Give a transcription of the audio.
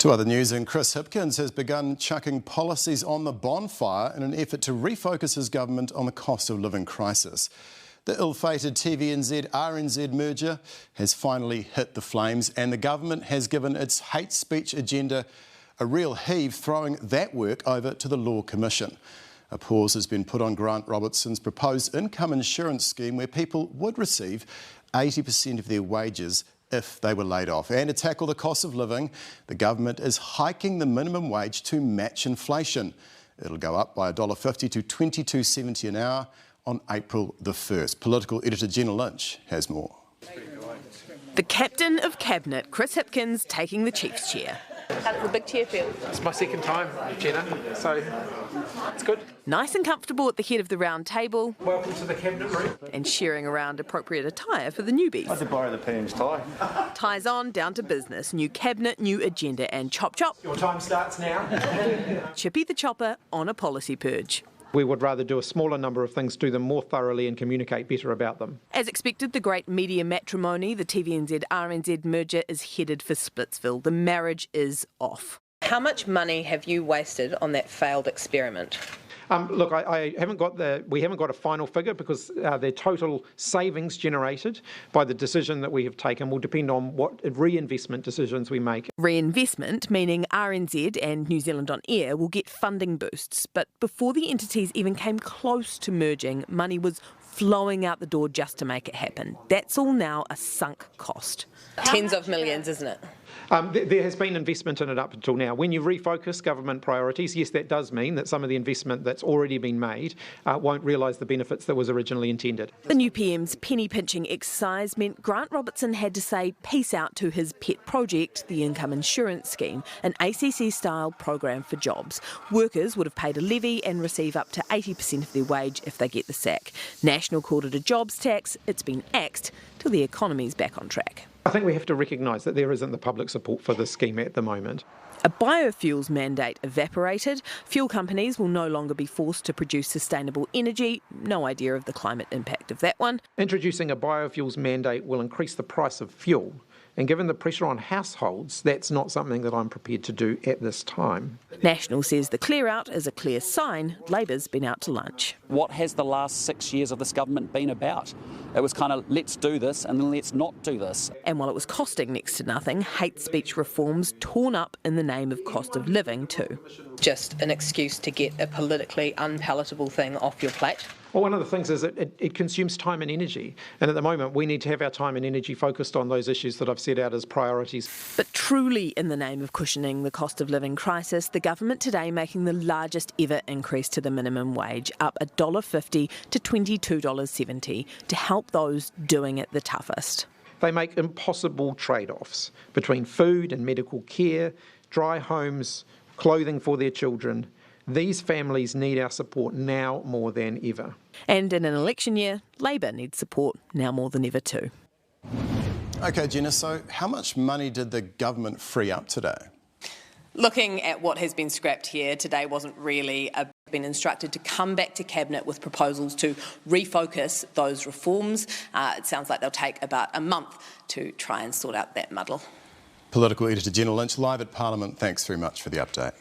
To other news, and Chris Hipkins has begun chucking policies on the bonfire in an effort to refocus his government on the cost of living crisis. The ill-fated TVNZ-RNZ merger has finally hit the flames, and the government has given its hate speech agenda a real heave, throwing that work over to the Law Commission. A pause has been put on Grant Robertson's proposed income insurance scheme where people would receive 80% of their wages if they were laid off. And to tackle the cost of living, the government is hiking the minimum wage to match inflation. It'll go up by $1.50 to $22.70 an hour on April the 1st. Political editor Jenna Lynch has more. The Captain of Cabinet, Chris Hipkins, taking the Chief's chair. How does the big chair feel? It's my second time, Jenna, so it's good. Nice and comfortable at the head of the round table. Welcome to the cabinet room. And sharing around appropriate attire for the newbies. I had to borrow the PM's tie. Ties on, down to business. New cabinet, new agenda, and chop chop. Your time starts now. Chippy the chopper on a policy purge. We would rather do a smaller number of things, do them more thoroughly and communicate better about them. As expected, the great media matrimony, the TVNZ-RNZ merger, is headed for Splitsville. The marriage is off. How much money have you wasted on that failed experiment? Look, we haven't got a final figure because the total savings generated by the decision that we have taken will depend on what reinvestment decisions we make. Reinvestment, meaning RNZ and New Zealand On Air will get funding boosts. But before the entities even came close to merging, money was flowing out the door just to make it happen. That's all now a sunk cost. Tens of millions, isn't it? There has been investment in it up until now. When you refocus government priorities, yes, that does mean that some of the investment that's already been made won't realise the benefits that was originally intended. The new PM's penny-pinching exercise meant Grant Robertson had to say peace out to his pet project, the income insurance scheme, an ACC-style program for jobs. Workers would have paid a levy and receive up to 80% of their wage if they get the sack. National called it a jobs tax. It's been axed till the economy's back on track. I think we have to recognise that there isn't the public support for this scheme at the moment. A biofuels mandate evaporated. Fuel companies will no longer be forced to produce sustainable energy. No idea of the climate impact of that one. Introducing a biofuels mandate will increase the price of fuel. And given the pressure on households, that's not something that I'm prepared to do at this time. National says the clear-out is a clear sign Labor's been out to lunch. What has the last 6 years of this government been about? It was kind of, let's do this and then let's not do this. And while it was costing next to nothing, hate speech reforms torn up in the name of cost of living too. Just an excuse to get a politically unpalatable thing off your plate. Well, one of the things is that it consumes time and energy. And at the moment, we need to have our time and energy focused on those issues that I've set out as priorities. But truly in the name of cushioning the cost of living crisis, the government today making the largest ever increase to the minimum wage, up $1.50 to $22.70 to help those doing it the toughest. They make impossible trade-offs between food and medical care, dry homes, clothing for their children. These families need our support now more than ever. And in an election year, Labor needs support now more than ever too. OK, Jenna, so how much money did the government free up today? Looking at what has been scrapped here, today wasn't really been instructed to come back to Cabinet with proposals to refocus those reforms. It sounds like they'll take about a month to try and sort out that muddle. Political editor Jenna Lynch, live at Parliament. Thanks very much for the update.